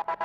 Four,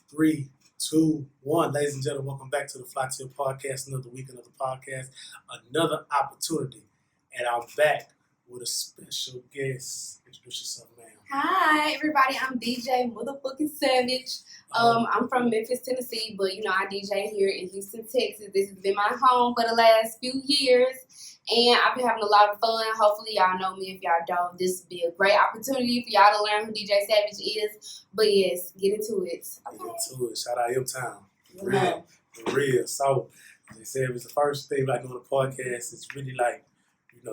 three, two, one. Ladies and gentlemen, welcome back to the Flytill Podcast. Another week, another podcast, another opportunity. And I'm back with a special guest. Introduce yourself, ma'am. Hi, everybody. I'm DJ Motherfucking Savage. I'm from Memphis, Tennessee, but I DJ here in Houston, Texas. This has been my home for the last few years. And I've been having a lot of fun. Hopefully y'all know me. If y'all don't, this would be a great opportunity for y'all to learn who DJ Savage is. But yes, get into it. Okay. Get into it. Shout out M-Town. Yeah. For real. So, as I said, it was the first thing like doing a podcast. It's really like,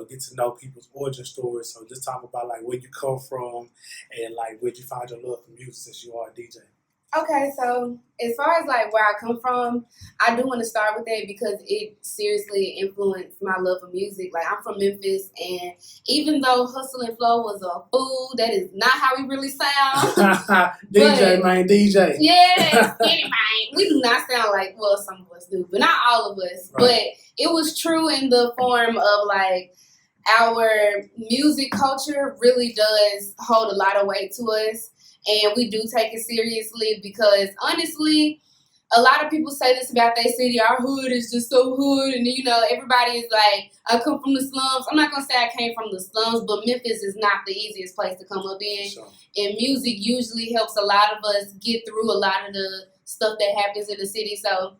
get to know people's origin stories. So just talk about like where you come from and like where you find your love for music since you are a DJ. Okay, so as far as like where I come from, I do want to start with that because it seriously influenced my love for music. Like, I'm from Memphis, and even though Hustle and Flow was a fool, that is not how we really sound. DJ, man, DJ. Yeah, man. We do not sound like, well, some of us do, but not all of us. Right. But it was true in the form of like our music culture really does hold a lot of weight to us. And we do take it seriously because, honestly, a lot of people say this about their city. Our hood is just so hood. And, everybody is like, I come from the slums. I'm not going to say I came from the slums, but Memphis is not the easiest place to come up in. Sure. And music usually helps a lot of us get through a lot of the stuff that happens in the city. So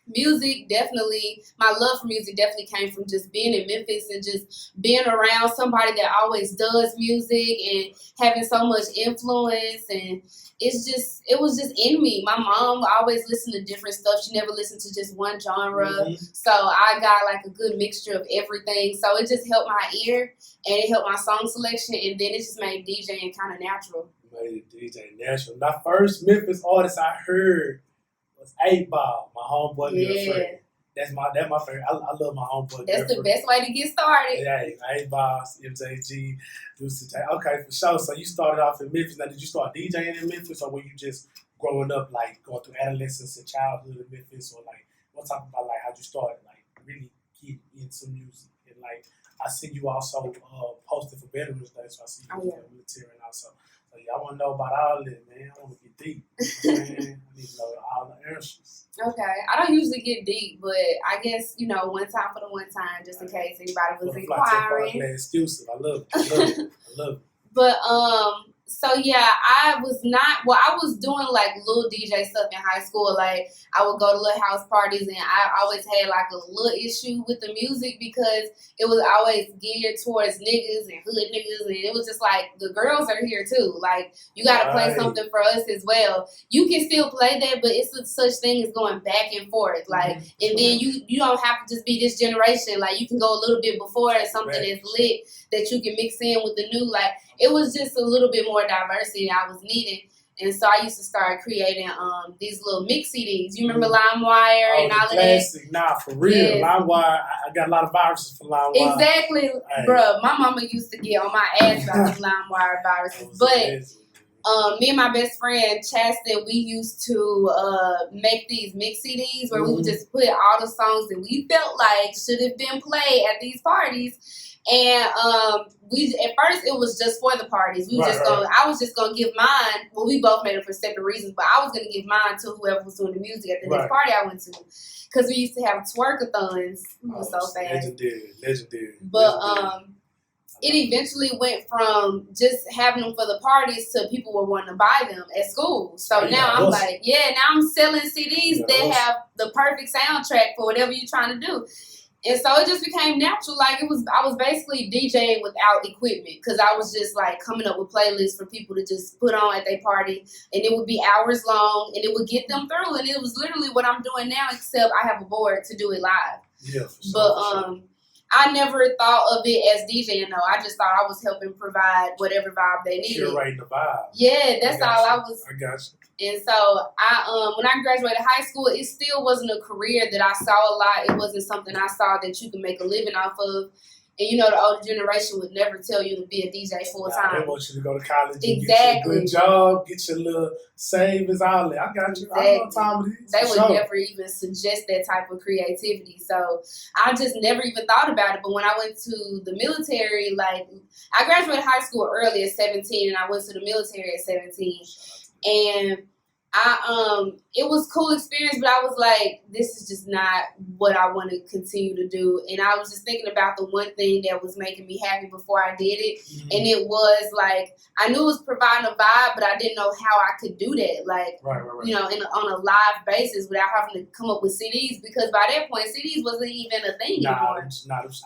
music definitely, my love for music definitely came from just being in Memphis and just being around somebody that always does music and having so much influence. And it was just in me. My mom always listened to different stuff. She never listened to just one genre. Mm-hmm. So I got like a good mixture of everything. So it just helped my ear and it helped my song selection. And then it just made DJing kind of natural. Made DJ natural. My first Memphis artist I heard was 8Ball, my homeboy little friend. That's my favorite. I love my homeboy. That's the best way to get started. Yeah, 8Ball, MJG, okay, for sure. So you started off in Memphis. Now, did you start DJing in Memphis, or were you just growing up, like going through adolescence and childhood in Memphis, or like what talk about like how'd you start like really getting into music? And like I see you also posted for Veterans Day, so I see you in the military and also. So yeah, I want to know about all this, man. I want to get deep. Man. I need to know all the answers. Okay. I don't usually get deep, but I guess, one time for the one time, just in case anybody was inquiring. Exclusive. I love it. I love it. But, so yeah, I was doing like little DJ stuff in high school. Like, I would go to little house parties, and I always had like a little issue with the music because it was always geared towards niggas and hood niggas, and it was just like, the girls are here too. Like, you gotta play something for us as well. You can still play that, but it's such thing as going back and forth. Like, and then you don't have to just be this generation. Like, you can go a little bit before and something that's lit that you can mix in with the new. Like, it was just a little bit more diversity I was needing. And so I used to start creating these little mix CDs. You remember LimeWire and all of that? Nah, for real. Yes. LimeWire, I got a lot of viruses for LimeWire. Exactly. Hey. Bruh, my mama used to get on my ass about these LimeWire viruses. But me and my best friend, Chaston, we used to make these mix CDs where we would just put all the songs that we felt like should have been played at these parties. And at first it was just for the parties. I was just gonna give mine. Well, we both made it for separate reasons, but I was gonna give mine to whoever was doing the music at the next party I went to, because we used to have twerkathons. It was so fast. Legendary. But it eventually went from just having them for the parties to people were wanting to buy them at school. So now I'm like, now I'm selling CDs that have the perfect soundtrack for whatever you're trying to do. And so it just became natural. Like, I was basically DJing without equipment, because I was just like coming up with playlists for people to just put on at their party, and it would be hours long, and it would get them through. And it was literally what I'm doing now, except I have a board to do it live. Yeah. But I never thought of it as DJing though. I just thought I was helping provide whatever vibe they needed. Curating the vibe. Yeah, that's all I was. I got you. And so when I graduated high school, it still wasn't a career that I saw a lot. It wasn't something I saw that you could make a living off of. And you know, the older generation would never tell you to be a DJ full time. They want you to go to college and exactly. get you a good job, get your little savings, all that. I got you. Exactly. I know time it is. They would never even suggest that type of creativity. So I just never even thought about it. But when I went to the military, like I graduated high school early at 17 and I went to the military at 17. And it was a cool experience, but I was like, this is just not what I want to continue to do. And I was just thinking about the one thing that was making me happy before I did it. Mm-hmm. And it was like, I knew it was providing a vibe, but I didn't know how I could do that. Like, right. You know, on a live basis without having to come up with CDs, because by that point, CDs wasn't even a thing anymore.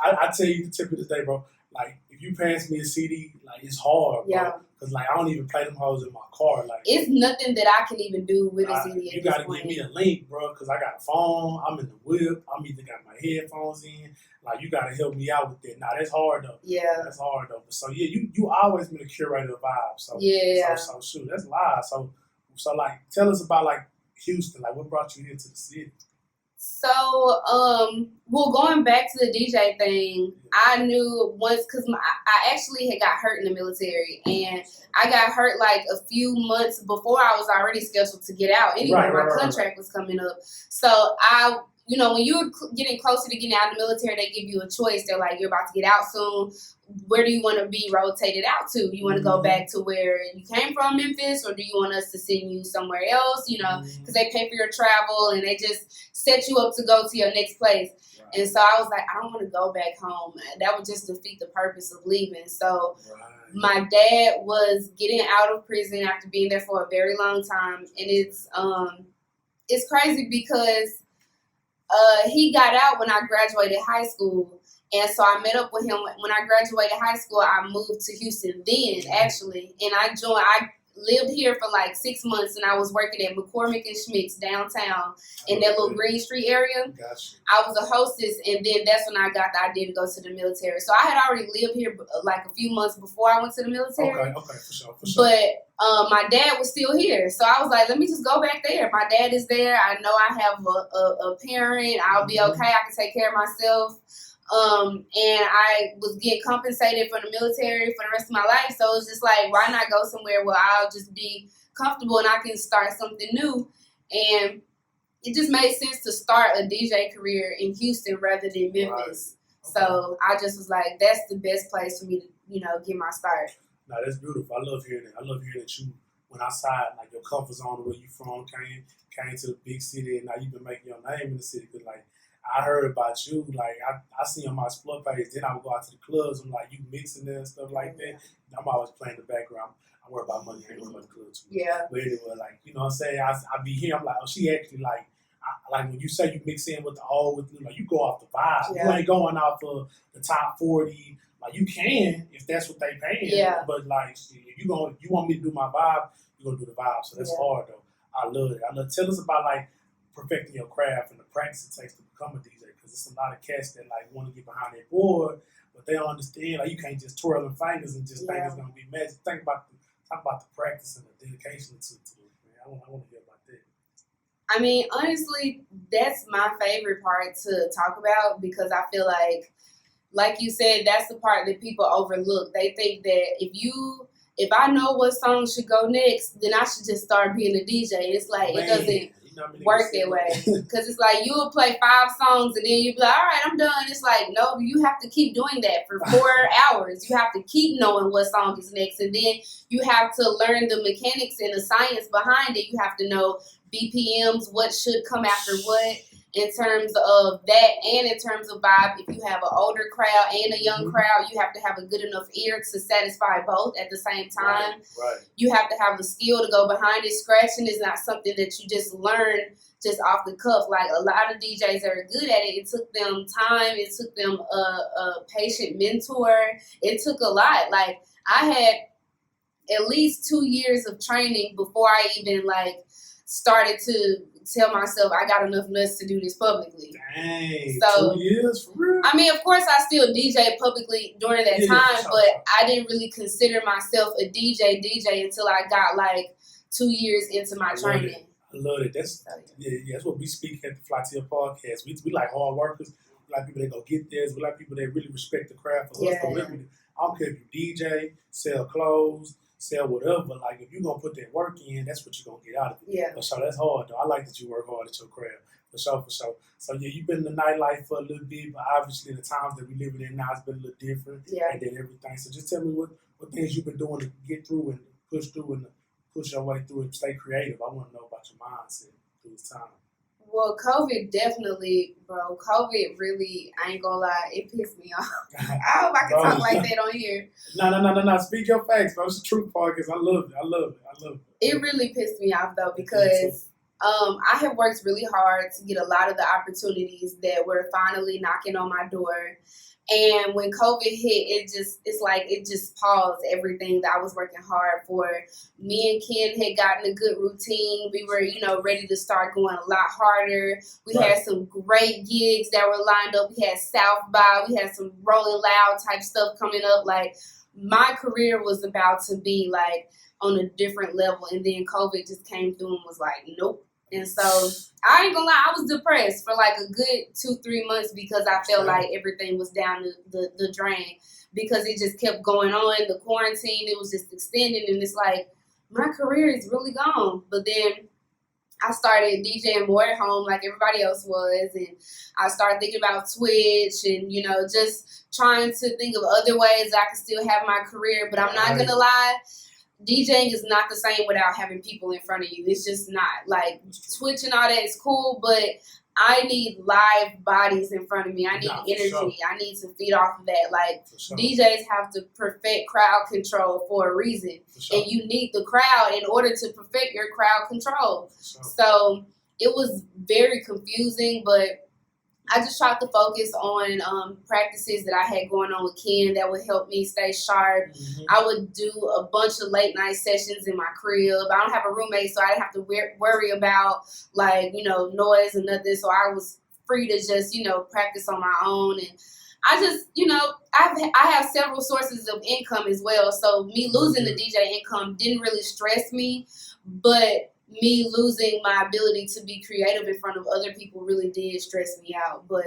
I tell you the tip of the day, bro. Like, if you pass me a CD, like, it's hard, bro. Yeah. Because, like, I don't even play them hoes in my car. Like, it's nothing that I can even do with a CD. You got to give me a link, bro, because I got a phone. I'm in the whip. I'm either got my headphones in. Like, you got to help me out with that. Now, that's hard, though. Yeah. That's hard, though. So, yeah, you always been a curator of vibes. So, yeah. So shoot, that's live. So, like, tell us about, like, Houston. Like, what brought you here to the city? So, going back to the DJ thing, I knew once, because I actually had got hurt in the military, and I got hurt like a few months before I was already scheduled to get out anyway. My contract was coming up. So, when you're getting closer to getting out of the military, they give you a choice. They're like, you're about to get out soon. Where do you want to be rotated out to? You want to go back to where you came from, Memphis, or do you want us to send you somewhere else? You know, because they pay for your travel and they just set you up to go to your next place. Right. And so I was like, I don't want to go back home. That would just defeat the purpose of leaving. So my dad was getting out of prison after being there for a very long time, and it's crazy because he got out when I graduated high school. And so I met up with him when I graduated high school. I moved to Houston then, actually. And I lived here for like 6 months, and I was working at McCormick and Schmick's downtown in that little Green Street area. Gotcha. I was a hostess, and then that's when I got the idea to go to the military. So I had already lived here like a few months before I went to the military. Okay, for sure. But my dad was still here. So I was like, let me just go back there. My dad is there. I know I have a parent. I'll be okay. I can take care of myself. And I was getting compensated for the military for the rest of my life. So it's just like, why not go somewhere where I'll just be comfortable and I can start something new? And it just made sense to start a DJ career in Houston rather than Memphis. Right. Okay. So I just was like, that's the best place for me to, get my start. No, that's beautiful. I love hearing that. I love hearing that you went outside, like your comfort zone, where you from, came to the big city, and now you've been making your name in the city. Because, like, I heard about you, like, I see on my Explore page, then I would go out to the clubs, and, like, you mixing there and stuff like that. I'm always playing the background. I worry about money, I ain't worry about the clubs. Yeah. But anyway, like, you know what I'm saying? I be here, I'm like, oh, she actually, like, like, when you say you mix in with the old, like, you go off the vibe. Yeah. You ain't going off of the top 40. Like, you can, if that's what they paying. Yeah. But, like, if you want me to do my vibe, you're going to do the vibe. So that's hard, though. I love it. Tell us about, like, perfecting your craft and the practice it takes to become a DJ, because it's a lot of cats that like want to get behind their board, but they don't understand, like, you can't just twirl them fingers and just think it's gonna be magic. Talk about the practice and the dedication to it, man. I want to hear about that. I mean, honestly, that's my favorite part to talk about, because I feel like you said, that's the part that people overlook. They think that if I know what song should go next, then I should just start being a DJ. It's like, it doesn't work that way, because it's like you'll play 5 songs and then you'll be like, all right, I'm done. It's like, no, you have to keep doing that for 4 hours. You have to keep knowing what song is next, and then you have to learn the mechanics and the science behind it. You have to know BPMs, what should come after what, in terms of that, and in terms of vibe. If you have an older crowd and a young crowd, you have to have a good enough ear to satisfy both at the same time. Right. You have to have the skill to go behind it. Scratching is not something that you just learn just off the cuff. Like, a lot of DJs that are good at it, it took them time. It took them a patient mentor. It took a lot. Like, I had at least 2 years of training before I even, like, started to tell myself I got enough nuts to do this publicly. Dang, so 2 years for real? I mean, of course, I still DJ publicly during that time, but I didn't really consider myself a DJ until I got like 2 years into my training. I love it. That's what we speak at the Flytill Podcast. We like hard workers. We like people that go get theirs. We like people that really respect the craft. For us, I don't care if you DJ, sell clothes, sell whatever. Like, if you're going to put that work in, that's what you're going to get out of it. Yeah. For sure, that's hard, though. I like that you work hard at your craft. For sure. So, yeah, you've been in the nightlife for a little bit, but obviously the times that we live in now has been a little different. Yeah. And then everything. So just tell me what things you've been doing to get through and push through and push your way through and stay creative. I want to know about your mindset through this time. Well, COVID definitely, bro. COVID really, I ain't gonna lie, it pissed me off. I hope I can talk like that on here. No. Speak your facts, bro. It's the truth podcast. I love it. It really pissed me off, though, because I have worked really hard to get a lot of the opportunities that were finally knocking on my door. And when COVID hit, it just paused everything that I was working hard for. Me and Ken had gotten a good routine. We were, ready to start going a lot harder. We had some great gigs that were lined up. We had South by. We had some Rolling Loud type stuff coming up. Like, my career was about to be, like, on a different level. And then COVID just came through and was like, nope. And so, I ain't gonna lie, I was depressed for like a good 2-3 months because I felt like everything was down the drain because it just kept going on. The quarantine, it was just extending, and it's like, my career is really gone. But then I started DJing more at home like everybody else was, and I started thinking about Twitch and, just trying to think of other ways I could still have my career. But I'm not gonna lie, DJing is not the same without having people in front of you. It's just not. Like, Twitch and all that is cool, but I need live bodies in front of me. I need energy. Sure. I need to feed off of that. Like, DJs have to perfect crowd control for a reason. And you need the crowd in order to perfect your crowd control. So it was very confusing, but I just tried to focus on practices that I had going on with Ken that would help me stay sharp. Mm-hmm. I would do a bunch of late night sessions in my crib. I don't have a roommate, so I didn't have to worry about, like, noise and nothing. So I was free to just, practice on my own. And I just, I have several sources of income as well. So me losing the DJ income didn't really stress me, but me losing my ability to be creative in front of other people really did stress me out. But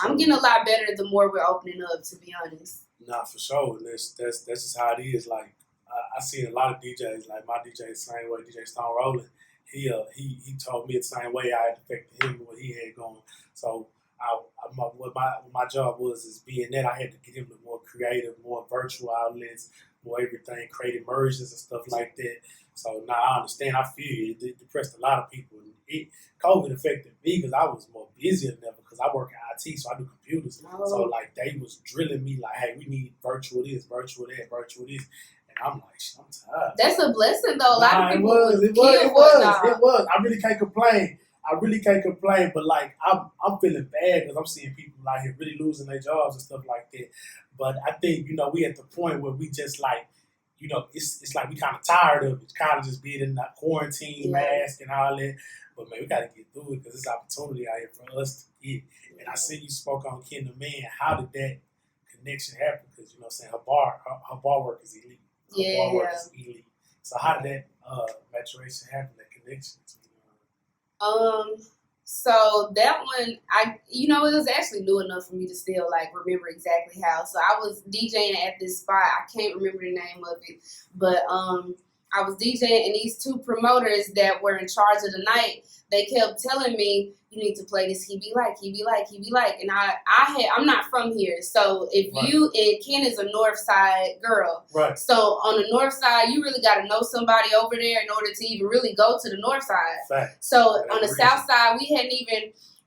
I'm getting a lot better the more we're opening up, to be honest. Nah, for sure. That's just how it is. Like, I seen a lot of DJs, like my DJ the same way, DJ Stone Rolling. He told me the same way I had affected him and what he had going. So what my job was is being that I had to get him to more creative, more virtual outlets, more everything, create immersions and stuff like that. So now I understand. I feel you. It depressed a lot of people. COVID affected me because I was more busy than ever because I work in IT, so I do computers. Oh. So like they was drilling me like, hey, we need virtual this, virtual that, virtual this. And I'm like, I'm tired. That's a blessing though. A lot of people it was. I really can't complain. But like I'm feeling bad because I'm seeing people out here really losing their jobs and stuff like that. But I think, we at the point where we just like, it's like we kind of tired of it. Kind of just being in that quarantine mask and all that. But man, we got to get through it because it's opportunity out here for us to get. And I see you spoke on Ken the Man. How did that connection happen? Because, her bar work is elite. Her bar work is elite. So how did that maturation happen, that connection? So that one, it was actually new enough for me to still like remember exactly how. So I was DJing at this spot. I can't remember the name of it, but I was DJing, and these two promoters that were in charge of the night, they kept telling me, you need to play this. He be like. And I'm not from here. So if and Ken is a North Side girl. Right. So on the North Side, you really got to know somebody over there in order to even really go to the North Side. Fact. So on the South Side,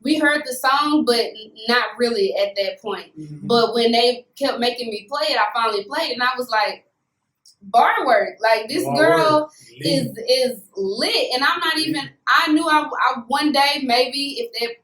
we heard the song, but not really at that point. Mm-hmm. But when they kept making me play it, I finally played it, and I was like, bar work, like this girl is lit, and I'm not even. I knew I one day maybe if that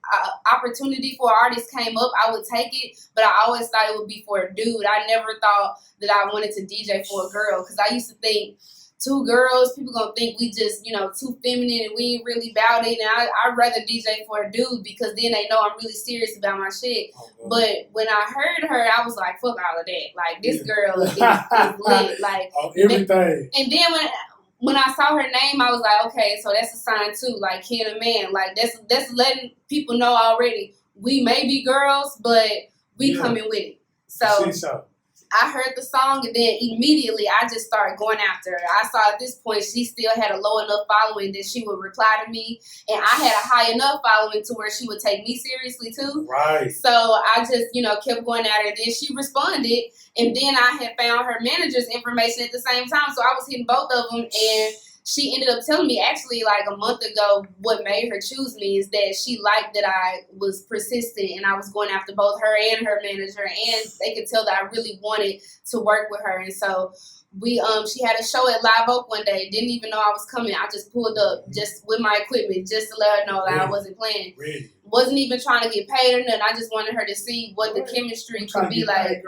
opportunity for an artist came up, I would take it. But I always thought it would be for a dude. I never thought that I wanted to DJ for a girl because I used to think two girls, people gonna think we just, too feminine and we ain't really about it. And I'd rather DJ for a dude because then they know I'm really serious about my shit. But when I heard her, I was like, fuck all of that. Like, this girl is lit. Like, everything. And then when I saw her name, I was like, okay, so that's a sign too. Like, Ken and Man. Like, that's letting people know already. We may be girls, but we coming with it. So I heard the song, and then immediately I just started going after her. I saw at this point she still had a low enough following that she would reply to me, and I had a high enough following to where she would take me seriously too. Right. So I just, kept going at her. Then she responded, and then I had found her manager's information at the same time, so I was hitting both of them, and she ended up telling me actually like a month ago what made her choose me is that she liked that I was persistent and I was going after both her and her manager, and they could tell that I really wanted to work with her. And so she had a show at Live Oak one day, didn't even know I was coming. I just pulled up just with my equipment just to let her know that I wasn't playing. Really? Wasn't even trying to get paid or nothing. I just wanted her to see what the chemistry could be like.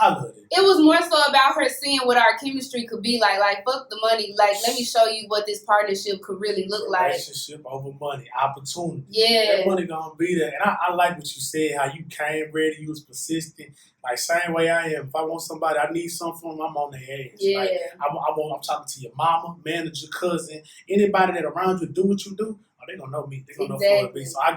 I love it. It was more so about her seeing what our chemistry could be like. Like, fuck the money. Like, let me show you what this partnership could really look like. Relationship over money. Opportunity. Yeah. That money gonna be there. And I like what you said, how you came ready, you was persistent. Like, same way I am. If I want somebody, I need something from them, I'm on their ass. Yeah. Like, I'm talking to your mama, manager, cousin, anybody that around you do what you do. They gonna know me. They gonna know for me. So I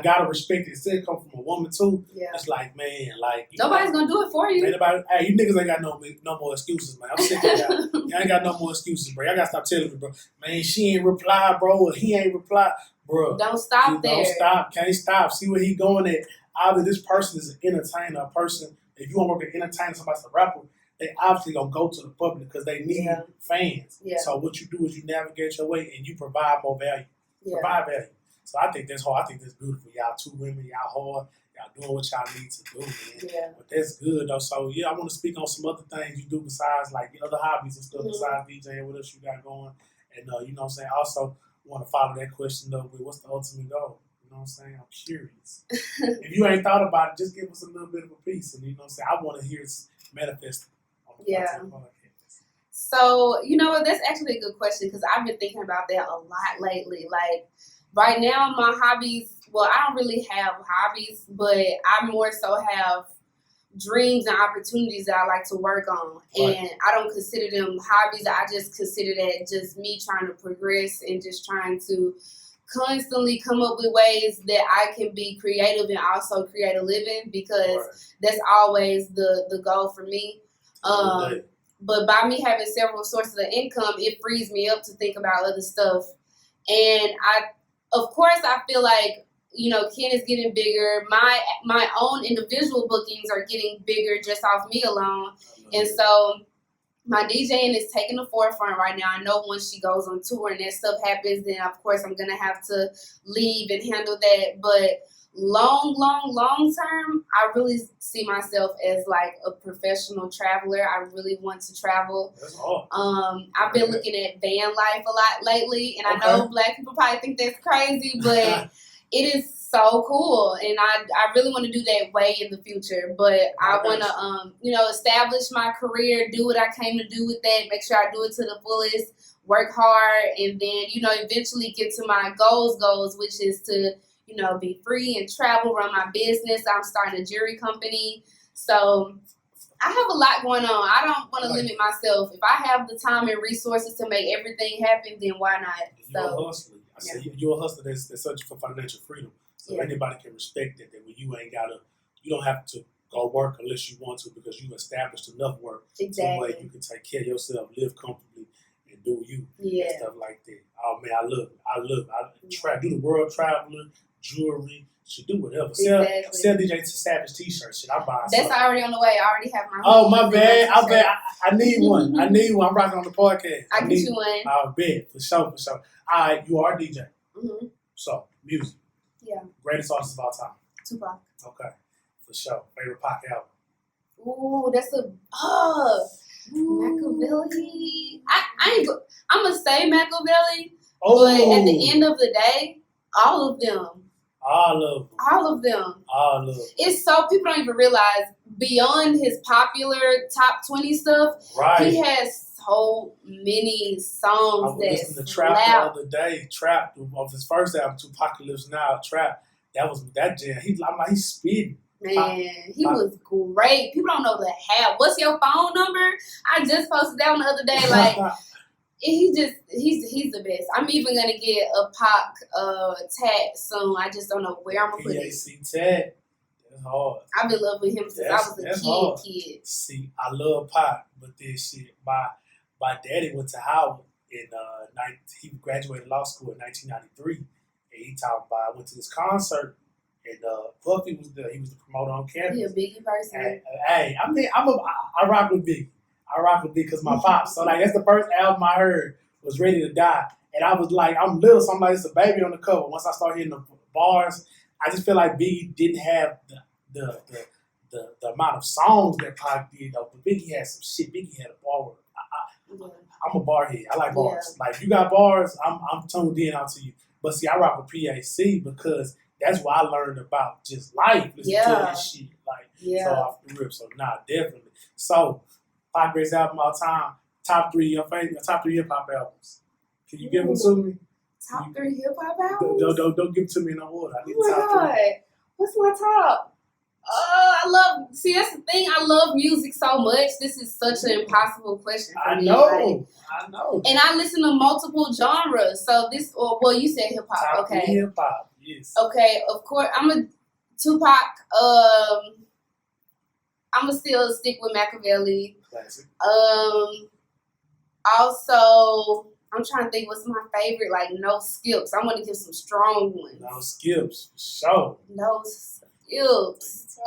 gotta respect it. It still come from a woman too. Yeah. It's like, man, like nobody's gonna do it for you. Hey, you niggas ain't got no more excuses, man. I'm sick of that. You ain't got no more excuses, bro. I gotta stop telling you, bro. Man, she ain't reply, bro, or he ain't reply, bro. Don't stop there. Don't stop. Can't stop. See where he going at. Either this person is an entertainer, a person. If you want to work an entertainer, somebody's a rapper. They obviously gonna go to the public because they need fans. Yeah. So what you do is you navigate your way and you provide more value. Provide value. So I think that's hard. I think that's beautiful. Y'all two women, y'all hard. Y'all doing what y'all need to do, man. Yeah. But that's good though. So I want to speak on some other things you do besides like other hobbies and stuff besides DJing. What else you got going? And you know what I'm saying? Also want to follow that question up with what's the ultimate goal? You know what I'm saying? I'm curious. If you ain't thought about it, just give us a little bit of a piece. And you know what I'm saying? I want to hear it manifest on the podcast. So, that's actually a good question because I've been thinking about that a lot lately. Like, right now, my hobbies, well, I don't really have hobbies, but I more so have dreams and opportunities that I like to work on. Right. And I don't consider them hobbies. I just consider that just me trying to progress and just trying to constantly come up with ways that I can be creative and also create a living because that's always the goal for me. But by me having several sources of income, it frees me up to think about other stuff. And of course, I feel like, Ken is getting bigger. My own individual bookings are getting bigger just off me alone. And so my DJing is taking the forefront right now. I know once she goes on tour and that stuff happens, then of course I'm going to have to leave and handle that. But long term, I really see myself as like a professional traveler. I really want to travel. That's all. I've been looking at van life a lot lately, and I know Black people probably think that's crazy, but it is so cool, and I really want to do that way in the future. But I want to, establish my career, do what I came to do with that, make sure I do it to the fullest, work hard, and then eventually get to my goals, which is to be free and travel, run my business. I'm starting a jewelry company. So I have a lot going on. I don't want to limit myself. If I have the time and resources to make everything happen, then why not? You're a hustler. I say you're a hustler that's searching for financial freedom. So anybody can respect that when you don't have to go work unless you want to because you've established enough work. Exactly. So you can take care of yourself, live comfortably, and do you. Yeah. And stuff like that. Oh man, I love it. I do the world traveling. Jewelry, should do whatever. Exactly. Sell DJ to Savage t-shirts. Shit, I buy. That's already on the way. I already have my. Oh my bad. I need one. I'm rocking on the podcast. I get you one. I bet for sure. All right, you are a DJ. Mm-hmm. So music. Yeah. Greatest artist of all time. Tupac. Okay, for sure. Favorite Pac album. Ooh, that's Machiavelli. I'm gonna say Machiavelli, but at the end of the day, all of them. All of them. All of them. It's so people don't even realize beyond his popular top 20 stuff, right. He has so many songs I was listening to Trap the other day. Trap of his first album, Apocalypse Now. Trap. That jam. He's speeding. Man, he was great. People don't know the half. What's your phone number? I just posted that one the other day. Like. He's the best. I'm even gonna get a Pac tag soon. I just don't know where I'm gonna put it. PAC tag. That's hard. I've been in love with him since I was a kid. See, I love Pac, but this shit, my daddy went to Howard in he graduated law school in 1993, and he talked about I went to this concert, and Puffy was there. He was the promoter on campus. He a Biggie person. And, hey, I mean, I rock with Biggie. I rock with Biggie because my pops. So like that's the first album I heard was Ready to Die, and I was like, I'm little, so I'm like, it's a baby on the cover. Once I started hitting the bars, I just feel like Biggie didn't have the amount of songs that Pac did though. But Biggie had some shit. Biggie had a bar. I'm a bar head. I like bars. Yeah. Like you got bars, I'm tuned in out to you. But see, I rock with PAC because that's where I learned about just life. Listen to this shit. Like so off the rip. So definitely. So Pac greatest album of all time. Top 3 your favorite. Top 3 hip hop albums. Can you give them to me? Top 3 hip hop albums. Don't give them to me in no order. I need top 3. What's my top? That's the thing. I love music so much. This is such an impossible question for me. I know. And I listen to multiple genres. So you said hip hop. Top 3 hip hop. Yes. Okay. Of course, I'm a Tupac. I'm gonna still stick with Machiavelli. Classic. Also, I'm trying to think what's my favorite. Like No Skips. I'm gonna give some strong ones. No Skips, for sure. No Skips.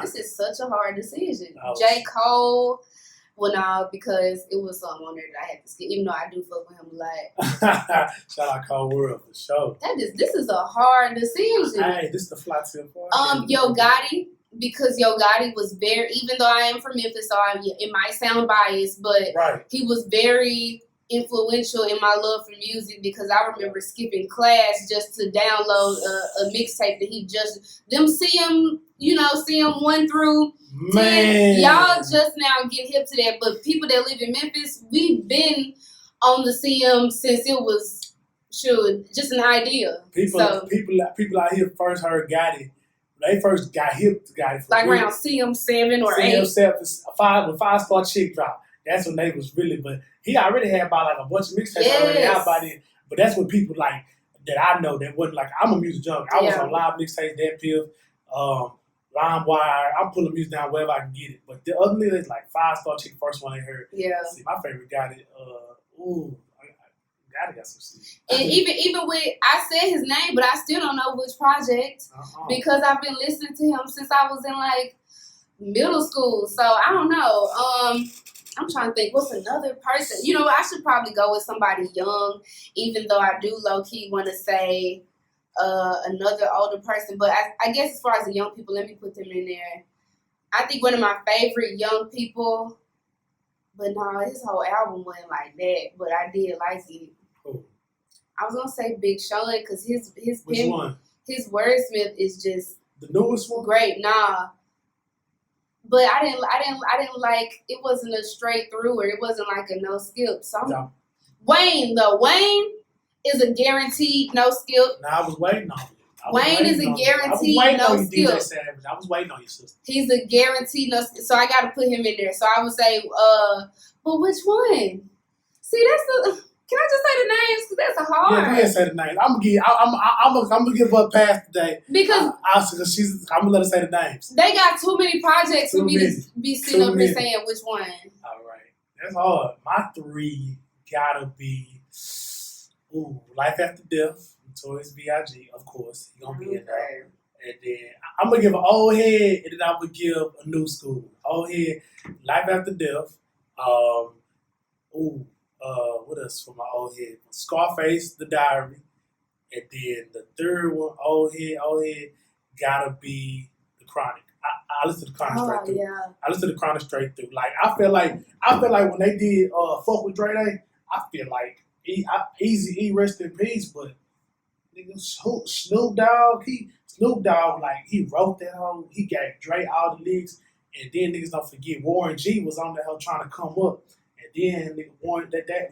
This is such a hard decision. J. Cole. Well, no, because it was someone there that I had to skip, even though I do fuck with him a lot. Shout out Cold World for sure. This is a hard decision. Hey, this is the Flytill Podcast. Yo Gotti, because Yo Gotti was very, even though I am from Memphis, so it might sound biased, but he was very influential in my love for music because I remember skipping class just to download a mixtape that he just, CM 1 through 10. Y'all just now get hip to that, but people that live in Memphis, we've been on the CM since it was just an idea. People out here first heard Gotti. They first got hip to Gotti. Like around CM 7 or 8. CM 7, when 5-Star Chick dropped. That's when they was really, but he already had about like a bunch of mixtapes already out by then. But that's when people like that I know that wasn't like, I'm a music junkie. I was on live mixtapes, that pill, LimeWire. I'm pulling music down wherever I can get it. But the other niggas like 5-Star Chick, first one I heard. Yeah. See, my favorite Gotti, Gotti got some shit. And even with, I said his name, but I still don't know which project because I've been listening to him since I was in like middle school. So I don't know. I'm trying to think, what's another person? I should probably go with somebody young, even though I do low-key want to say another older person. But I guess as far as the young people, let me put them in there. I think one of my favorite young people, but no, his whole album wasn't like that, but I did like it. Cool. I was going to say Big Sean because his wordsmith is just the newest one. Great. Nah. But I didn't like, it wasn't a straight through or it wasn't like a no skip. So Wayne is a guaranteed no skip. Nah, I was waiting on you. Wayne is a guaranteed no skip. I was waiting on you, sister. He's a guaranteed no skip. So I got to put him in there. So I would say, but which one? See, that's the... Can I just say the names? Because that's a hard. Yeah, go ahead and say the names. I'm gonna give her a pass today. Because I'm gonna let her say the names. They got too many projects for me to be sitting up here saying which one. All right. That's hard. My 3 gotta be Life After Death, Notorious B.I.G., of course. He gonna be in there. And then I'm gonna give an old head, and then I'm gonna give a new school. Old head, Life After Death. What else for my old head? Scarface, The Diary. And then the third one, old head, gotta be The Chronic. I listen to The Chronic straight through. Yeah. I listen to The Chronic straight through. Like I feel like when they did Fuck with Dre Day, I feel like Easy E rest in peace, but Nigga, Snoop Dogg, like, he wrote that whole, he gave Dre all the lyrics, and then niggas don't forget Warren G was on that hoe trying to come up, and then nigga,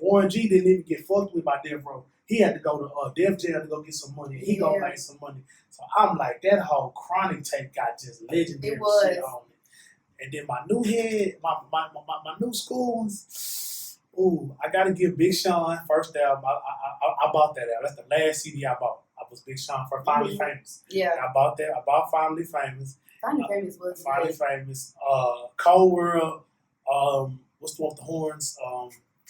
Warren G didn't even get fucked with by Death Row. He had to go to Def Jam to go get some money, and he gonna make some money. So I'm like, that whole Chronic tape got just legendary shit on it. And then my new head, my new schools, ooh, I gotta give Big Sean first album. I bought that album. That's the last CD I bought. I was Big Sean for Finally Famous. Yeah. I bought that. I bought Finally Famous. Finally Famous was Finally Famous. Cold World. What's the one with the horns?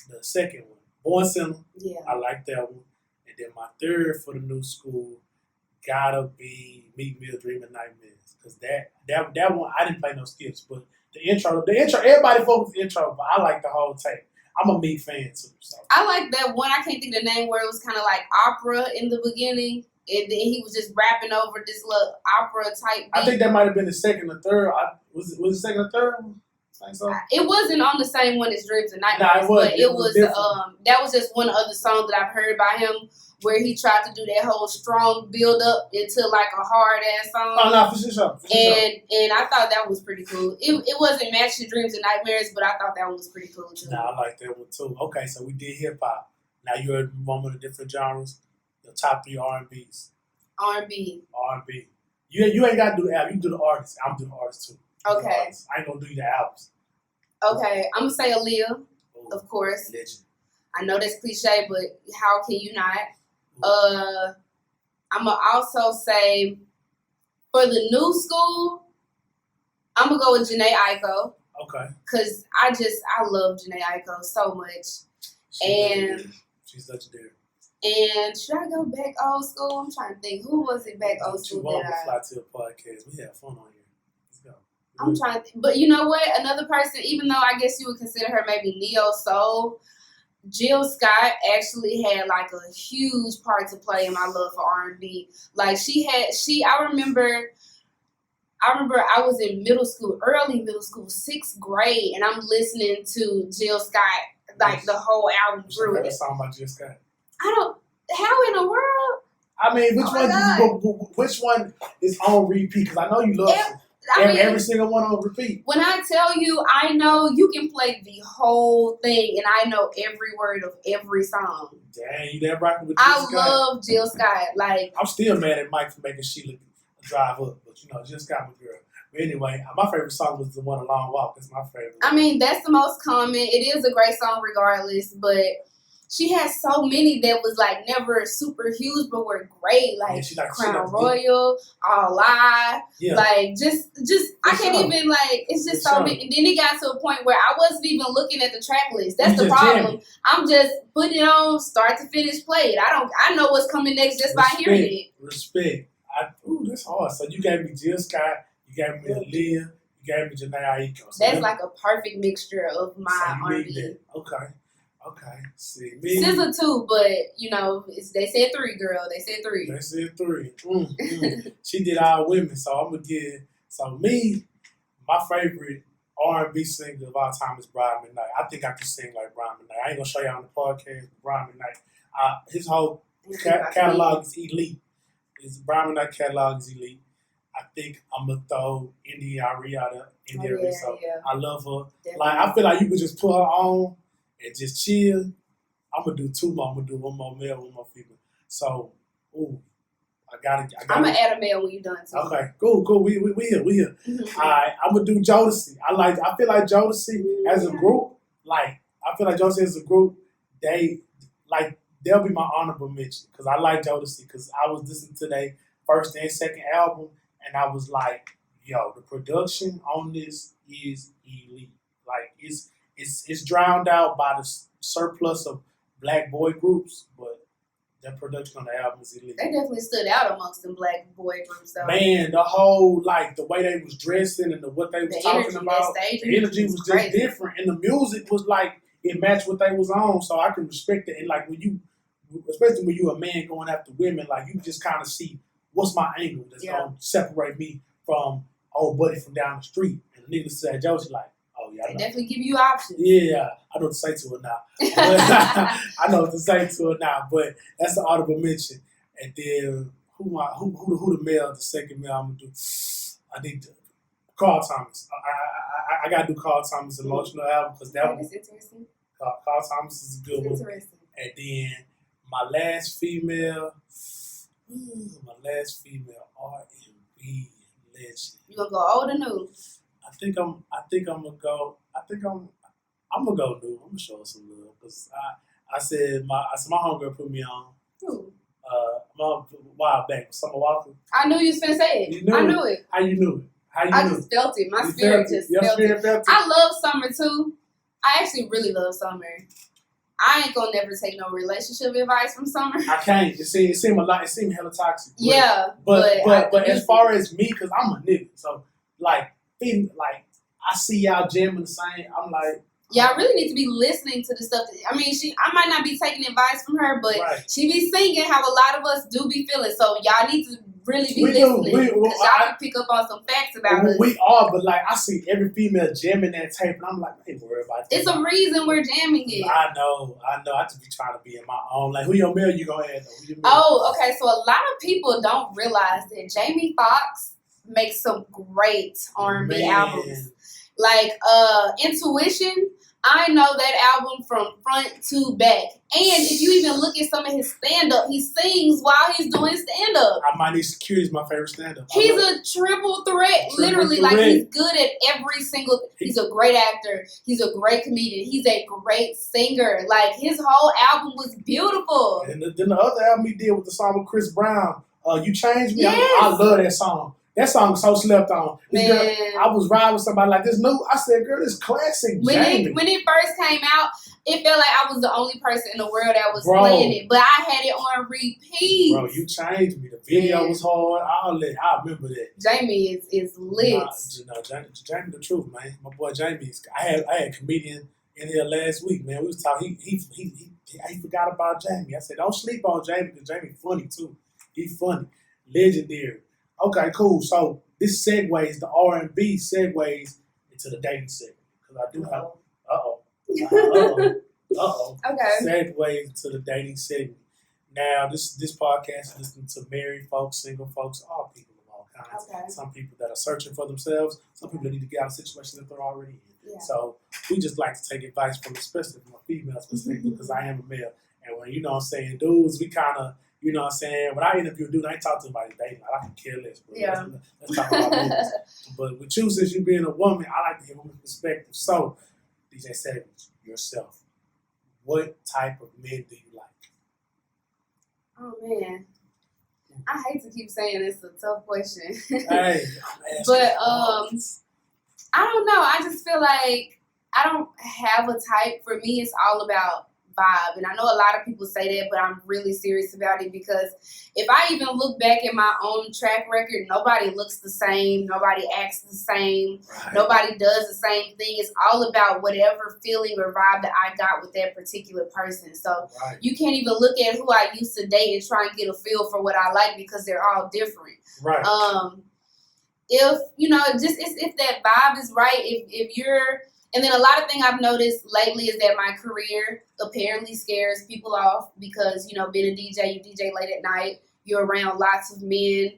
The second one, Born Sinner. Yeah. I like that one. And then my third for the new school gotta be Meek Mill Dream and Nightmares. Because that one, I didn't play no skips, but the intro, everybody focused the intro, but I like the whole tape. I'm a Meek fan too. So. I like that one. I can't think of the name where it was kind of like opera in the beginning, and then he was just rapping over this little opera type beat. I think that might have been the second or third. Was it second or third one? I think so. It wasn't on the same one as Dreams and Nightmares, but it was that was just one other song that I've heard by him where he tried to do that whole strong build up into like a hard ass song. Oh no, for sure. And I thought that was pretty cool. It wasn't matched to Dreams and Nightmares, but I thought that one was pretty cool too. Nah, I like that one too. Okay, so we did hip hop. Now you're at one of the different genres. The top 3 R&Bs. R&B. R&B. You ain't got to do the album. You do the artist. I'm doing the artist too. Okay. I ain't gonna do the albums. Okay, I'm gonna say Aaliyah, of course. Legend. I know that's cliche, but how can you not? I'm gonna also say for the new school, I'm gonna go with Jhené Aiko. Okay. Cause I love Jhené Aiko so much, she's legendary. And should I go back old school? I'm trying to think. Who was it back old school? Flytill Podcast. We have fun on here. Let's go. I'm trying to think. But you know what? Another person, even though I guess you would consider her maybe neo-soul, Jill Scott actually had like a huge part to play in my love for R&B. Like I remember I was in early middle school, 6th grade, and I'm listening to Jill Scott, like the whole album through it. A song by Jill Scott. How in the world? I mean, which one is on repeat? Because I know you love it. Every single one on repeat. When I tell you, I know you can play the whole thing, and I know every word of every song. Dang, you that rocking with Jill Scott? I love Jill Scott. Like, I'm still mad at Mike for making Sheila drive up, but Jill Scott was girl. But anyway, my favorite song was the one "A Long Walk." That's my favorite. I mean, that's the most common. It is a great song, regardless, but she has so many that was like never super huge, but were great. Like Crown Royal, All I, like just I can't even like. It's just so many. And then it got to a point where I wasn't even looking at the track list. That's the problem. I'm just putting it on, start to finish, play it. I know what's coming next just by hearing it. Respect. That's hard. So you gave me Jill Scott, you gave me Aaliyah, you gave me Jhené Aiko. So that's like a perfect mixture of my R&B. Okay. See, SZA too, but they said 3, girl. They said 3. They said 3. She did all women, so I'm gonna give. So me, my favorite R&B singer of all time is Brian McKnight. I think I can sing like Brian McKnight. I ain't gonna show y'all on the podcast. Brian McKnight, his whole catalog is elite. Brian McKnight catalog is elite. I think I'm gonna throw India Arie out there. I love her. Definitely. Like I feel like you could just put her on and just chill. I'm gonna do 2 more. I'm gonna do 1 more male, 1 more female. So, I gotta. I'm gonna add a male when you're done too. Okay, cool. We here. All right, I'm gonna do Jodeci. I feel like Jodeci as a group. Like I feel like Jodeci as a group. They'll be my honorable mention because I like Jodeci because I was listening to their first and second album and I was like, yo, the production on this is elite. Like it's drowned out by the surplus of black boy groups, but that production on the album is elite. They definitely stood out amongst them black boy groups, though. Man, the whole the way they was dressing and what they was talking about, the energy was just different, and the music was like it matched what they was on, so I can respect it. And like especially when you a man going after women, like you just kind of see what's my angle that's gonna separate me from old buddy from down the street. And the nigga said, Josie like. They definitely give you options. Yeah, I know what to say to her now. I know what to say to her now, but that's the audible mention. and then who the male, the second male I'm gonna do? I need to Carl Thomas. I gotta do Carl Thomas' emotional album because that was interesting. Carl Thomas is a good one. Interesting. And then my last female R&B legend. You gonna go old or new? I think I'm gonna go new. I'm gonna show her some love because I said my homegirl put me on. Who? A while back, Summer Walker. I knew you was finna say it. I knew it. How you knew it? I just felt it. My spirit just felt it. I love summer too. I actually really love summer. I ain't gonna never take no relationship advice from summer. I can't. It seemed a lot. It seemed hella toxic. But as far as me, because I'm a nigga, so like I see y'all jamming the same. I'm like, yeah, I really need to be listening to the stuff. I might not be taking advice from her, but she be singing how a lot of us do be feeling. So y'all need to really be listening because y'all can pick up on some facts about us. We are, but like I see every female jamming that tape, and I'm like, I ain't worried about that. It's a reason we're jamming it. I know. I just be trying to be in my own. Like, who your male you gonna add though? Oh, okay. So a lot of people don't realize that Jamie Foxx makes some great R&B albums. Like Intuition, I know that album from front to back. And if you even look at some of his stand-up, he sings while he's doing stand-up. I Might Need Security is my favorite stand-up. He's a triple threat. Literally, like he's good at every single. He's a great actor. He's a great comedian. He's a great singer. Like his whole album was beautiful. And then the other album he did with the song with Chris Brown, You Changed Me. Yes. I love that song. That song is so slept on. Girl, I was riding with somebody like this new. I said, girl, this classic. When it first came out, it felt like I was the only person in the world that was playing it. But I had it on repeat. Bro, You Changed Me. The video was hard. I remember that. Jamie is lit. Jamie the truth, man. My boy Jamie. I had a comedian in here last week, man. We was talking. He forgot about Jamie. I said, don't sleep on Jamie because Jamie funny too. He's funny. Legendary. Okay, cool. So this segues, the R&B segues into the dating segment. Because I do have, Okay. Segues into the dating segment. Now, this podcast is listening to married folks, single folks, all people of all kinds. Okay. Some people that are searching for themselves, some people that need to get out of situations that they're already in. Yeah. So we just like to take advice from, especially from a female's perspective, because I am a male. And when, dudes, we kind of, when I interview a dude, I ain't talk to him about his dating. I can care less. But yeah. let's talk about this. But with you, since you being a woman, I like to hear women's perspective. So, DJ Savage, yourself, what type of men do you like? Oh, man. I hate to keep saying it's a tough question. Hey, but I don't know. I just feel like I don't have a type. For me, it's all about vibe. And I know a lot of people say that, but I'm really serious about it because if I even look back at my own track record, nobody looks the same. Nobody acts the same. Right. Nobody does the same thing. It's all about whatever feeling or vibe that I got with that particular person. So you can't even look at who I used to date and try and get a feel for what I like because they're all different. Right. If, if that vibe is right, if you're, and then a lot of things I've noticed lately is that my career apparently scares people off because, being a DJ, you DJ late at night, you're around lots of men,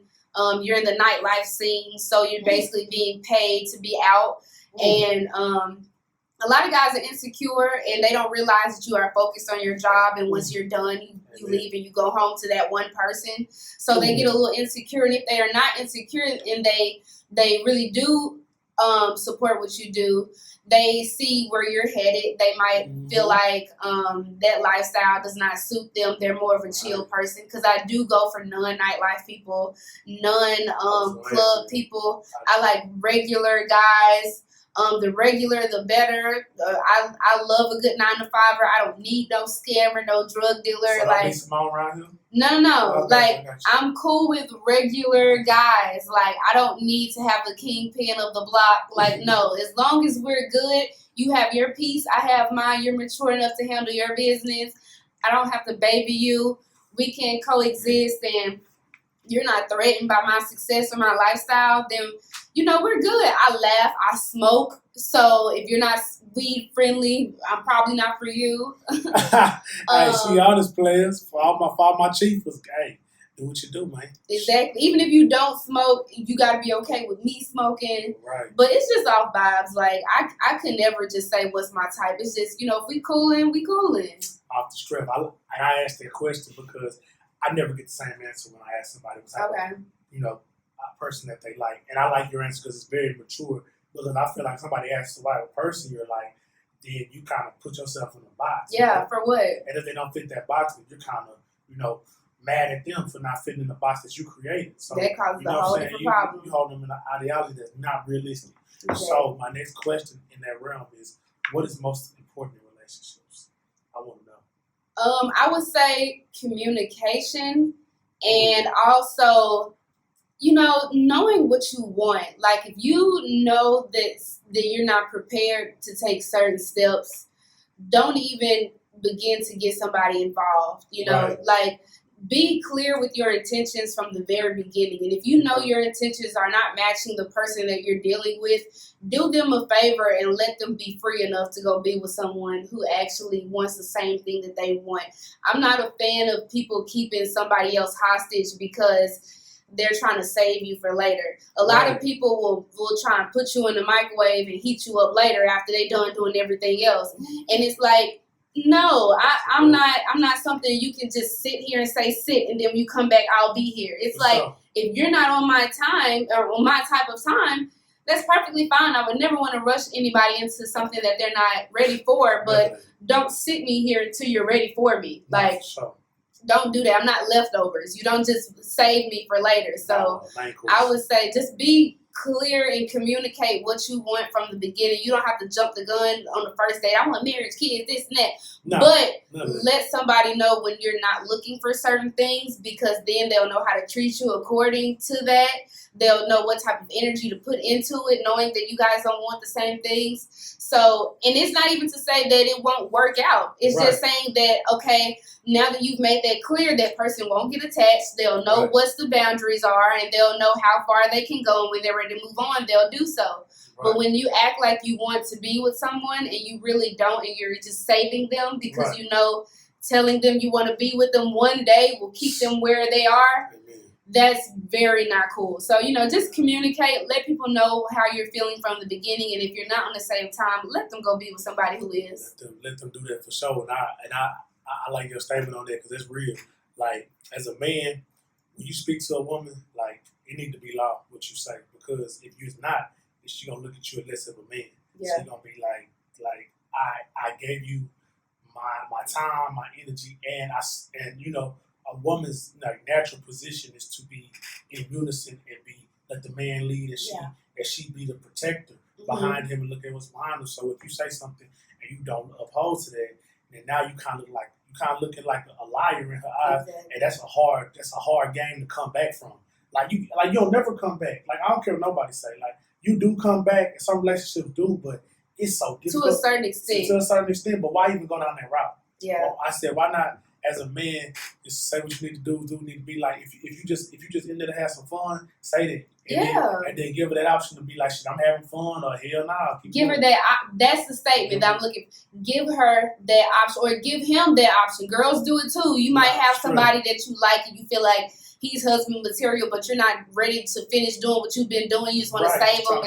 you're in the nightlife scene, so you're basically being paid to be out. And a lot of guys are insecure and they don't realize that you are focused on your job, and once you're done, you leave and you go home to that one person. So they get a little insecure, and if they are not insecure and they really do support what you do, they see where you're headed. They might feel like that lifestyle does not suit them. They're more of a chill person because I do go for non-nightlife people, non-club people. I like regular guys. The regular, the better. I love a good 9-to-5er. I don't need no scammer, no drug dealer. So like Simone around here? No. I'm cool with regular guys. Like, I don't need to have the kingpin of the block. Like, no. As long as we're good, you have your piece, I have mine. You're mature enough to handle your business. I don't have to baby you. We can coexist, and you're not threatened by my success or my lifestyle, then, we're good. I laugh. I smoke. So if you're not weed friendly, I'm probably not for you. Hey, see, all these players, for all my chiefs, hey, do what you do, man. Exactly. Even if you don't smoke, you got to be okay with me smoking. Right. But it's just off vibes. Like, I could never just say what's my type. It's just, if we coolin', we coolin'. Off the strip. I asked that question because I never get the same answer when I ask somebody what type of, a person that they like. And I like your answer because it's very mature. Because I feel like somebody asks about a person you're like, then you kind of put yourself in a box. Yeah, for what? And if they don't fit that box, then you're kind of, mad at them for not fitting in the box that you created. So that causes a whole different problem. You hold them in an ideology that's not realistic. Okay. So my next question in that realm is, what is most important in relationships? I want to know. I would say communication and also, knowing what you want. Like, if you know that you're not prepared to take certain steps, don't even begin to get somebody involved. Right. Like, be clear with your intentions from the very beginning. And if you know your intentions are not matching the person that you're dealing with, do them a favor and let them be free enough to go be with someone who actually wants the same thing that they want. I'm not a fan of people keeping somebody else hostage because they're trying to save you for later. A lot of people will try and put you in the microwave and heat you up later after they're done doing everything else. And it's like, no, I'm not something you can just sit here and say sit and then when you come back I'll be here. It's like, if you're not on my time or on my type of time, that's perfectly fine. I would never want to rush anybody into something that they're not ready for, but don't sit me here until you're ready for me. Like, don't do that. I'm not leftovers. You don't just save me for later. So I would say just be clear and communicate what you want from the beginning. You don't have to jump the gun on the first date. I want marriage, kids, this and that. No, but let somebody know when you're not looking for certain things, because then they'll know how to treat you according to that. They'll know what type of energy to put into it, knowing that you guys don't want the same things. So, and it's not even to say that it won't work out. It's just saying that, okay, now that you've made that clear, that person won't get attached. They'll know what the boundaries are, and they'll know how far they can go. And when they're ready to move on, they'll do so. But when you act like you want to be with someone and you really don't, and you're just saving them because telling them you want to be with them one day will keep them where they are, that's very not cool. So, just communicate, let people know how you're feeling from the beginning, and if you're not on the same time, let them go be with somebody who is. Let them do that for sure. And I like your statement on that because it's real. Like, as a man, when you speak to a woman, like, it need to be law what you say, because if you're not, she gonna look at you as less of a man. Yeah. She gonna be like I gave you my time, my energy, and a woman's natural position is to be in unison and let the man lead, and she be the protector behind him and look at what's behind him. So if you say something and you don't uphold to that, then now you kind of looking like a liar in her eyes, and that's a hard game to come back from. You'll never come back. Like, I don't care what nobody say. Like, you do come back, and some relationships do, but it's so difficult. To a certain extent. To a certain extent, but why even go down that route? Yeah. Well, I said, why not, as a man, just say what you need to do. Need to be like, if you just in there to have some fun, say that. And then give her that option to be like, shit, I'm having fun, or hell nah. Give her that. That's the statement that I'm looking for. Give her that option, or give him that option. Girls do it too. You might have somebody that you like and you feel like he's husband material, but you're not ready to finish doing what you've been doing. You just want to save him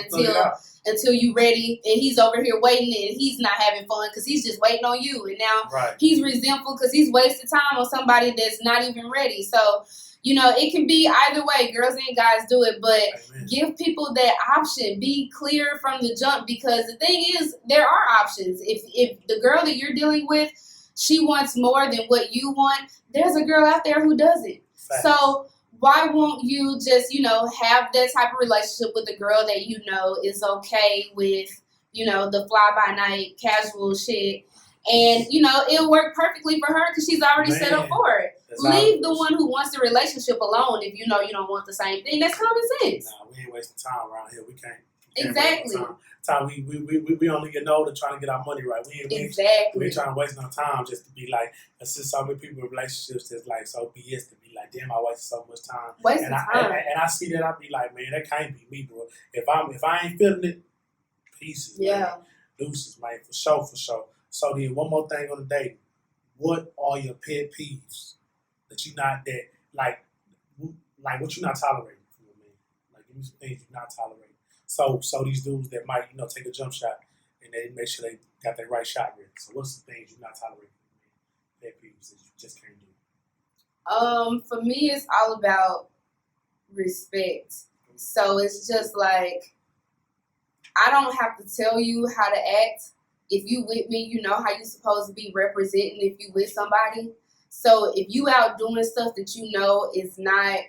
until you're ready, and he's over here waiting, and he's not having fun because he's just waiting on you. And now he's resentful because he's wasted time on somebody that's not even ready. So, it can be either way. Girls and guys do it, but give people that option. Be clear from the jump, because the thing is, there are options. If the girl that you're dealing with, she wants more than what you want, there's a girl out there who does it. So why won't you just, have that type of relationship with a girl that is okay with, the fly-by-night casual shit. And, it'll work perfectly for her because she's already set up for it. Leave the one who wants the relationship alone if you know you don't want the same thing. That's common sense. Nah, we ain't wasting time around here. We can't exactly. Time we only get older trying to get our money right. We ain't trying to waste no time just to be like, there's just so many people in relationships that's like so BS to be like, damn, I wasted so much time. And I see that, I be like, man, that can't be me, bro. If I ain't feeling it, pieces, man. Deuces, man, for sure. So then one more thing on the date. What are your pet peeves that you not that like like what you not tolerating from a man. Like give me some things you not tolerating. So these dudes that might, take a jump shot and they make sure they got their right shot ready. So what's the things you not tolerating from a man? That people that you just can't do. For me, it's all about respect. So it's just like, I don't have to tell you how to act. If you with me, you know how you supposed to be representing if you with somebody. So if you out doing stuff that you know is not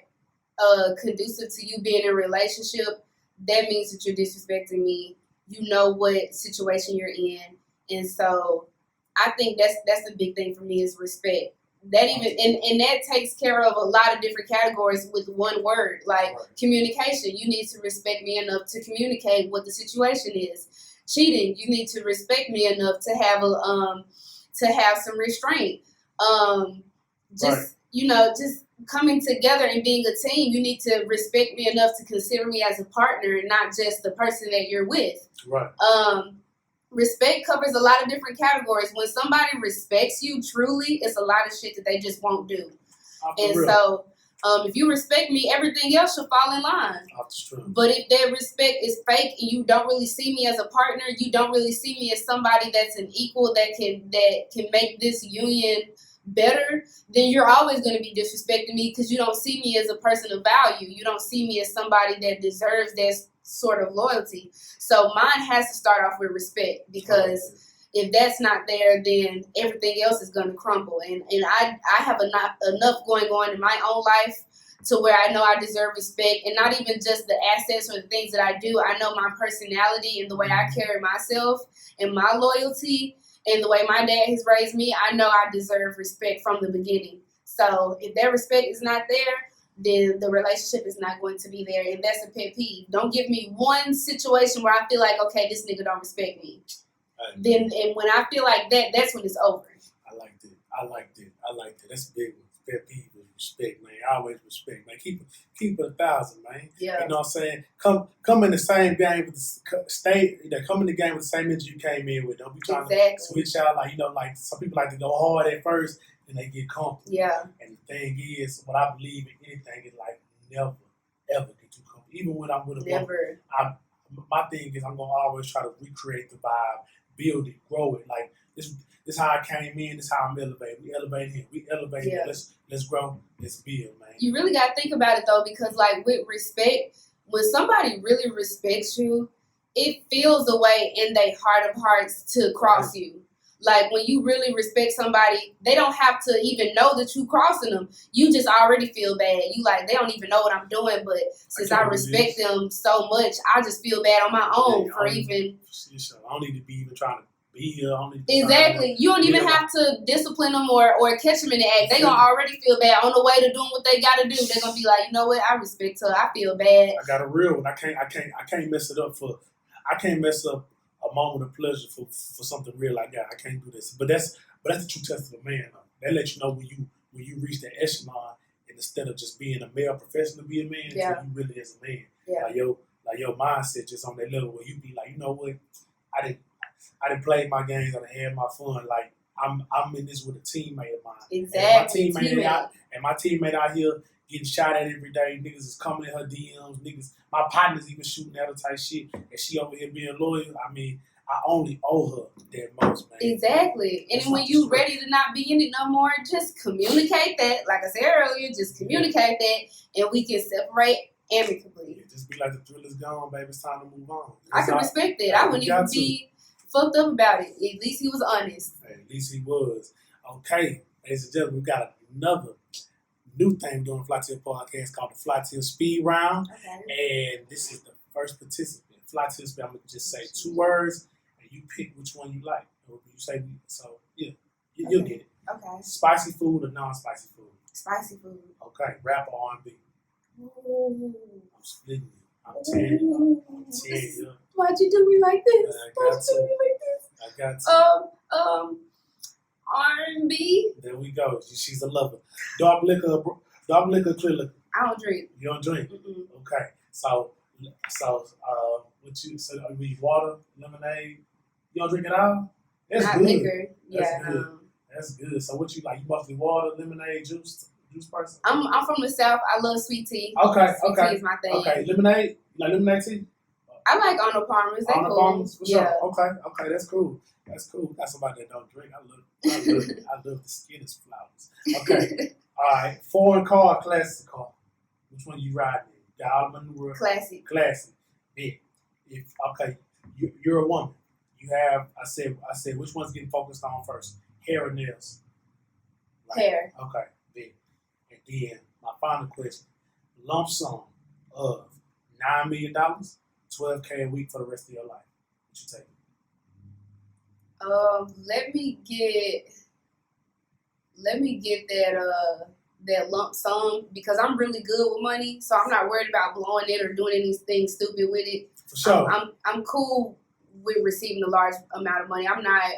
conducive to you being in a relationship, that means that you're disrespecting me. You know what situation you're in. And so I think that's the big thing for me is respect. That even and that takes care of a lot of different categories with one word, like communication. You need to respect me enough to communicate what the situation is. Cheating, you need to respect me enough to have some restraint. Just coming together and being a team, you need to respect me enough to consider me as a partner and not just the person that you're with. Right. Respect covers a lot of different categories. When somebody respects you truly, it's a lot of shit that they just won't do. So if you respect me, everything else should fall in line. But if that respect is fake and you don't really see me as a partner, you don't really see me as somebody that's an equal that can make this union better, then you're always going to be disrespecting me because you don't see me as a person of value. You don't see me as somebody that deserves that sort of loyalty. So mine has to start off with respect, because if that's not there, then everything else is going to crumble. And I have enough going on in my own life to where I know I deserve respect, and not even just the assets or the things that I do. I know my personality and the way I carry myself and my loyalty and the way my dad has raised me. I know I deserve respect from the beginning. So if that respect is not there, then the relationship is not going to be there. And that's a pet peeve. Don't give me one situation where I feel like, okay, this nigga don't respect me. And when I feel like that, that's when it's over. I like that. That's a big one. Pet peeve is respect, man. I always respect, man. Keep it 1,000, man. Yeah. You know what I'm saying? Come in the same game with come in the game with the same energy you came in with. Don't be trying to switch out. Like some people like to go hard at first and they get comfortable. Yeah. And the thing is, what I believe in anything is like never, ever get too comfortable. Even when I'm with a woman, my thing is I'm gonna always try to recreate the vibe, build it, grow it. Like this how I came in. This how I'm elevating. We elevate him. We elevate him. Let's grow. Let's build, man. You really got to think about it though, because like with respect, when somebody really respects you, it feels a way in their heart of hearts to cross you. Like when you really respect somebody, they don't have to even know that you crossing them. You just already feel bad. You like, they don't even know what I'm doing, but since I respect them so much, I just feel bad on my own I don't need to be even trying to be here. Exactly. You don't even have to discipline them or catch them in the act. They gonna already feel bad on the way to doing what they gotta do. They're gonna be like, you know what? I respect her. I feel bad. I got a real one. I can't mess it up I can't mess up a moment of pleasure for something real like that. I can't do this. But that's the true test of a man. That lets you know when you reach that echelon, and instead of just being a male professional, be a man, so you really is a man. Yeah. Like your mindset just on that level where you be like, you know what? I didn't play my games. I done had my fun. Like I'm in this with a teammate of mine. Exactly. And my teammate out here getting shot at every day. Niggas is coming in her DMs. Niggas, my partner's even shooting at her type shit. And she over here being loyal. I mean, I only owe her that most, man. Exactly. And when you ready to not be in it no more, just communicate that. Like I said earlier, just communicate that, and we can separate amicably. Yeah, just be like, the thrill is gone, baby. It's time to move on. I can respect that. I wouldn't even be fucked up about it. At least he was honest. Hey, at least he was. Okay, ladies and gentlemen, we got another new thing doing Flytill Podcast called the Flytill Speed Round. Okay. And this is the first participant. Flytill Speed, I'm going to just say 2 words, and you pick which one you like. You say, so, yeah, you'll get it. Okay. Spicy food or non-spicy food? Spicy food. Okay, rap or R&B? Ooh. I'm splitting you. I'm tearing you. Why'd you do me like this? I got to. R&B. There we go. She's a lover. Dark liquor, clear liquor? I don't drink. You don't drink? Mm-mm. Okay. So, what you said? We water, lemonade. You don't drink it all? That's Not good. liquor. That's good. That's good. So what you like? You mostly water, lemonade, juice? juice person? I'm from the South. I love sweet tea. Okay, Sweet tea is my thing. Okay, lemonade? You like lemonade tea? I like Arnold Palmer's. They Arnold cool. Palmer's? For sure. Yeah. Okay, that's cool. Got somebody that don't drink. I love the skin is flowers. Okay. All right. Foreign car, classic car. Which one you riding in? Got all the maneuver. Classic. Yeah. You're a woman. You have. I said. Which one's getting focused on first? Hair or nails? Hair. Okay. Big. And then my final question: lump sum of $9 million, $12K a week for the rest of your life. What you take? Let me get that lump sum because I'm really good with money, so I'm not worried about blowing it or doing anything stupid with it. For sure. I'm cool with receiving a large amount of money. I'm not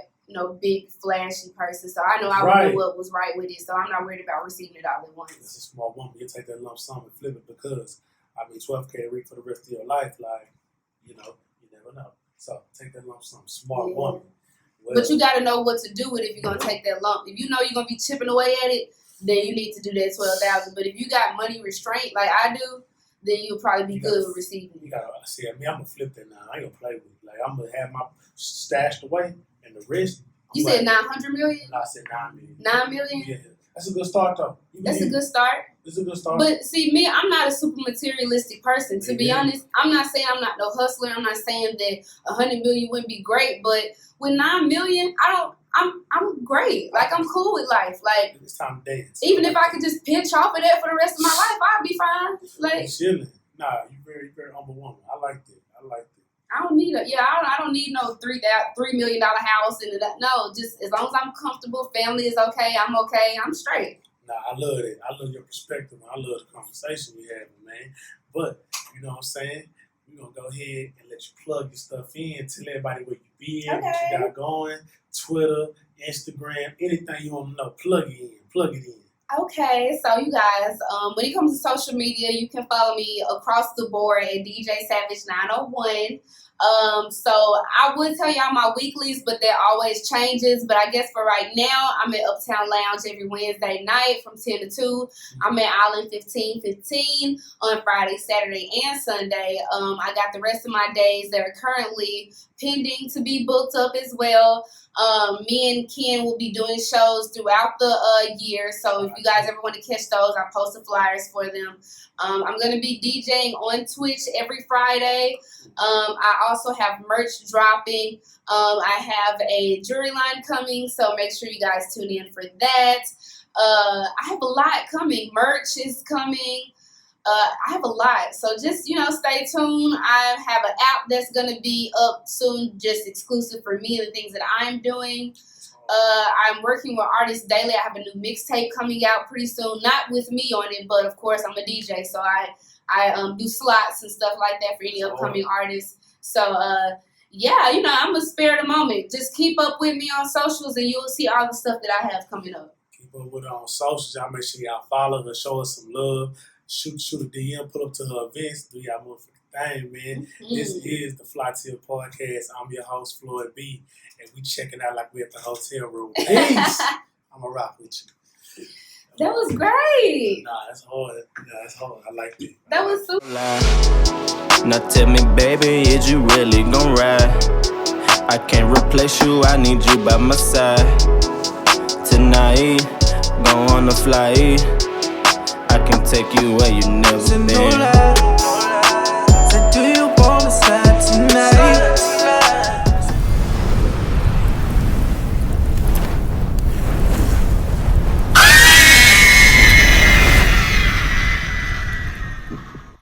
big flashy person, so I know I would do what was right with it. So I'm not worried about receiving it all at once. It's a small woman. You take that lump sum and flip it because $12K a week for the rest of your life. Like you never know. So take that lump sum. Smart woman. Well, but you got to know what to do with it if you're going to take that lump. If you know you're going to be chipping away at it, then you need to do that $12,000. But if you got money restraint like I do, then you'll probably be good with receiving it. You got to see. I'm going to flip that now. I ain't going to play with it. Like, I'm going to have my stashed away and the rest. You said $900 million? No, I said $9 million. $9 million? Yeah. That's a good start, though. That's a good start. It's a good start. But see, me, I'm not a super materialistic person. To be honest, I'm not saying I'm not no hustler. I'm not saying that $100 million wouldn't be great. But with $9 million, I'm great. Like, I'm cool with life. Like, it's time to dance. Even if I could just pinch off of that for the rest of my life, I'd be fine. Like, chilling. Nah, you very, very humble woman. I like that. I don't need I don't need no $3 million house and that. No, just as long as I'm comfortable, family is okay, I'm straight. Nah, I love it. I love your perspective. I love the conversation we having, man. But you know what I'm saying? We're gonna go ahead and let you plug your stuff in, tell everybody where you been, what you got going, Twitter, Instagram, anything you want to know, plug it in. Okay, so you guys, when it comes to social media, you can follow me across the board at DJ Savage 901. So I would tell y'all my weeklies, but that always changes. But I guess for right now, I'm at Uptown Lounge every Wednesday night from 10 to 2. I'm at Island 1515 on Friday, Saturday, and Sunday. I got the rest of my days that are currently pending to be booked up as well. Me and Ken will be doing shows throughout the year. So if you guys ever want to catch those, I post the flyers for them. I'm going to be DJing on Twitch every Friday. I also have merch dropping. I have a jewelry line coming, so make sure you guys tune in for that. I have a lot coming. Merch is coming. I have a lot, so just stay tuned. I have an app that's gonna be up soon, just exclusive for me and the things that I'm doing. I'm working with artists daily. I have a new mixtape coming out pretty soon, not with me on it, but of course I'm a DJ, so I do slots and stuff like that for any upcoming artists. So I'm gonna spare the moment. Just keep up with me on socials, and you'll see all the stuff that I have coming up. Keep up with her on socials. Y'all make sure y'all follow her, show her some love. Shoot a DM, pull up to her events, do y'all motherfucking thing, man. Mm-hmm. This is the Flytill Podcast. I'm your host, Floyd B, and we checking out like we at the hotel room. Peace. I'm gonna rock with you. That was great. Nah, that's hard. I like it. That was super. Now tell me, baby, is you really gon' ride? I can't replace you, I need you by my side. Tonight, go on a flight. I can take you where you never been.